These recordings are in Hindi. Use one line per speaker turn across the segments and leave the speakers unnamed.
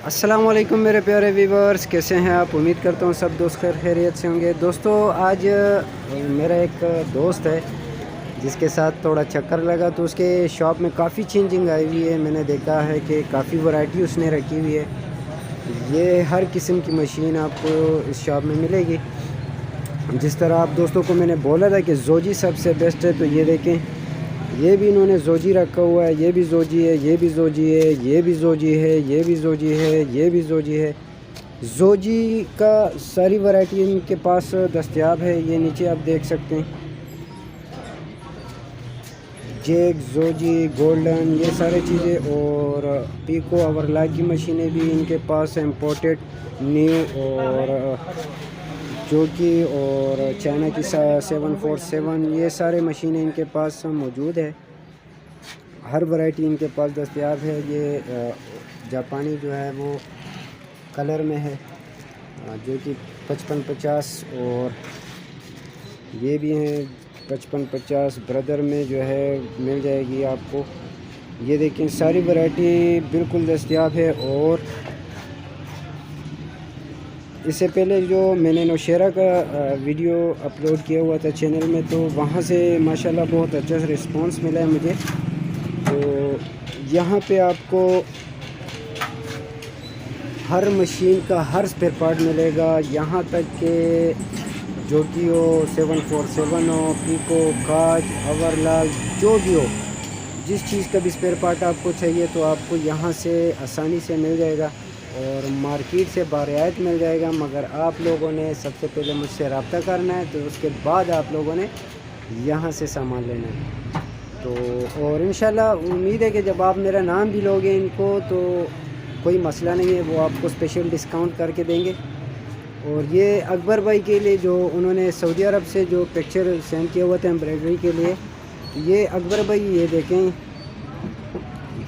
अस्सलाम वालेकुम मेरे प्यारे व्यूवर्स, कैसे हैं आप। उम्मीद करता हूँ सब दोस्त खैरियत से होंगे। दोस्तों आज मेरा एक दोस्त है जिसके साथ थोड़ा चक्कर लगा तो उसके शॉप में काफ़ी चेंजिंग आई हुई है। मैंने देखा है कि काफ़ी वैरायटी उसने रखी हुई है। ये हर किस्म की मशीन आपको इस शॉप में मिलेगी। जिस तरह आप दोस्तों को मैंने बोला था कि जोजी सबसे बेस्ट है, तो ये देखें, ये भी इन्होंने जोजी रखा हुआ है। ये भी जोजी है, ये भी जोजी है, ये भी जोजी है, ये भी जोजी है, ये भी जोजी है। जोजी का सारी वैरायटी इनके पास दस्तयाब है। ये नीचे आप देख सकते हैं, जेक, जोजी, गोल्डन, ये सारी चीज़ें। और पीको ओवरलॉक की मशीनें भी इनके पास इम्पोर्टेड, न्यू और जोकी और चाइना की 747, ये सारे मशीनें इनके पास मौजूद है। हर वैरायटी इनके पास दस्तयाब है। ये जापानी जो है वो कलर में है, जो कि 55-50, और ये भी हैं 55-50 ब्रदर में जो है मिल जाएगी आपको। ये देखें, सारी वैरायटी बिल्कुल दस्तयाब है। और इससे पहले जो मैंने नौशेरा का वीडियो अपलोड किया हुआ था चैनल में, तो वहाँ से माशाल्लाह बहुत अच्छा रिस्पांस मिला है मुझे। तो यहाँ पे आपको हर मशीन का हर स्पेयर पार्ट मिलेगा, यहाँ तक कि जो कि हो 747 हो, पीको, काज, ओवरलॉक, जो भी हो, जिस चीज़ का भी स्पेयर पार्ट आपको चाहिए तो आपको यहाँ से आसानी से मिल जाएगा और मार्केट से बारियात मिल जाएगा। मगर आप लोगों ने सबसे पहले मुझसे रब्ता करना है, तो उसके बाद आप लोगों ने यहाँ से सामान लेना है। तो और इंशाल्लाह उम्मीद है कि जब आप मेरा नाम भी लोगे इनको तो कोई मसला नहीं है, वो आपको स्पेशल डिस्काउंट करके देंगे। और ये अकबर भाई के लिए जो उन्होंने सऊदी अरब से जो पिक्चर सेंड किया हुआ था एम्ब्रॉयडरी के लिए, ये अकबर भाई ये देखें,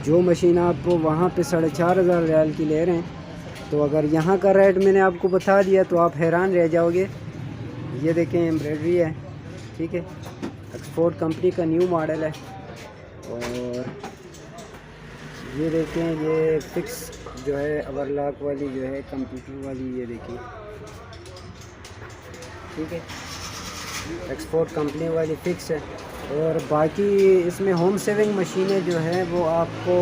जो मशीन आपको वहाँ पे 4,500 रियाल की ले रहे हैं, तो अगर यहाँ का रेट मैंने आपको बता दिया तो आप हैरान रह जाओगे। ये देखें, एम्ब्रॉयडरी है, ठीक है, एक्सपोर्ट कंपनी का न्यू मॉडल है। और ये देखें, ये फिक्स जो है ओवरलॉक वाली जो है कंप्यूटर वाली, ये देखिए, ठीक है, एक्सपोर्ट कंपनी वाली फिक्स है। और बाकी इसमें होम सेविंग मशीनें जो हैं वो आपको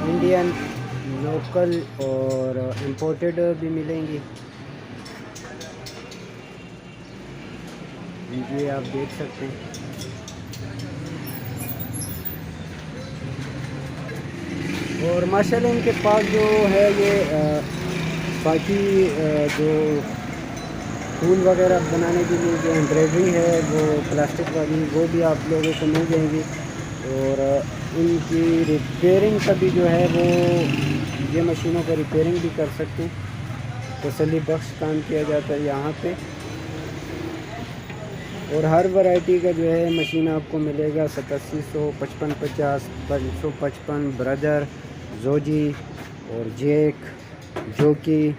इंडियन, लोकल और इम्पोर्टेड भी मिलेंगी। ये आप देख सकते हैं। और माशाल्लाह इनके पास जो है ये बाकी जो फूल वगैरह बनाने के लिए जो एम्ब्रॉयडरी है वो प्लास्टिक वाली, वो भी आप लोगों को मिल जाएंगी। और इनकी रिपेयरिंग का भी जो है वो, ये मशीनों का रिपेयरिंग भी कर सकते हैं। तसल्ली बख्श काम किया जाता है यहाँ पे। और हर वैरायटी का जो है मशीन आपको मिलेगा 8700, 55-50, 555, ब्रदर, जोजी और जेक, जो कि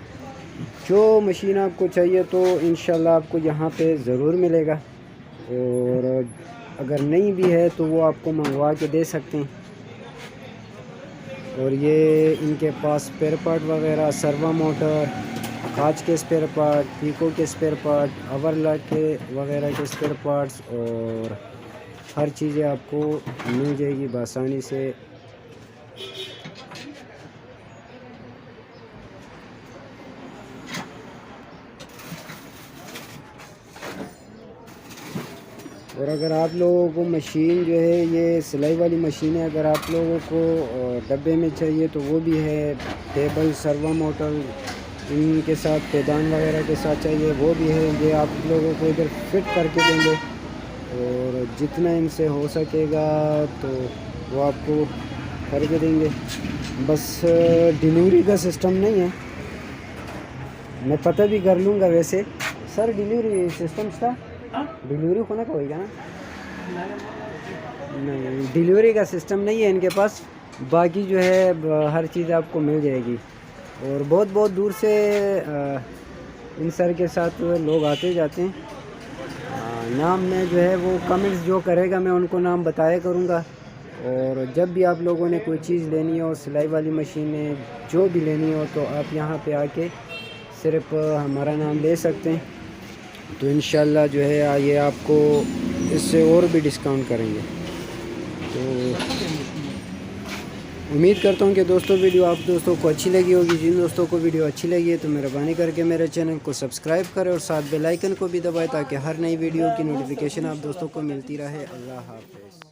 जो मशीन आपको चाहिए तो इंशाल्लाह आपको यहाँ पे ज़रूर मिलेगा। और अगर नहीं भी है तो वो आपको मंगवा के दे सकते हैं। और ये इनके पास स्पेयर पार्ट वगैरह, सर्वो मोटर, कांच के स्पेयर पार्ट, पीको के स्पेयर पार्ट, ओवरलॉक के वगैरह के स्पेयर पार्ट्स और हर चीज़ें आपको मिल जाएगी बआसानी से। और अगर आप लोगों को मशीन जो है ये सिलाई वाली मशीन है, अगर आप लोगों को डब्बे में चाहिए तो वो भी है। टेबल, सर्वो मोटर इनके साथ, पैदान वगैरह के साथ चाहिए वो भी है। ये आप लोगों को इधर फिट करके देंगे और जितना इनसे हो सकेगा तो वो आपको करके देंगे। बस डिलीवरी का सिस्टम नहीं है, मैं पता भी कर लूँगा। वैसे सर डिलीवरी सिस्टम था, डिलीवरी होने का होगा ना? नहीं, डिलीवरी का सिस्टम नहीं है इनके पास। बाकी जो है हर चीज़ आपको मिल जाएगी। और बहुत बहुत दूर से इन सर के साथ लोग आते जाते हैं। नाम में जो है वो कमेंट्स जो करेगा मैं उनको नाम बताया करूँगा। और जब भी आप लोगों ने कोई चीज़ लेनी हो, सिलाई वाली मशीनें जो भी लेनी हो, तो आप यहाँ पे आके सिर्फ हमारा नाम ले सकते हैं। तो इंशाल्लाह जो है ये आपको इससे और भी डिस्काउंट करेंगे। तो उम्मीद करता हूँ कि दोस्तों वीडियो आप दोस्तों को अच्छी लगी होगी। जिन दोस्तों को वीडियो अच्छी लगी है तो मेहरबानी करके मेरे चैनल को सब्सक्राइब करें और साथ बेल आइकन को भी दबाएं ताकि हर नई वीडियो की नोटिफिकेशन आप दोस्तों को मिलती रहे। अल्लाह हाफ़िज़।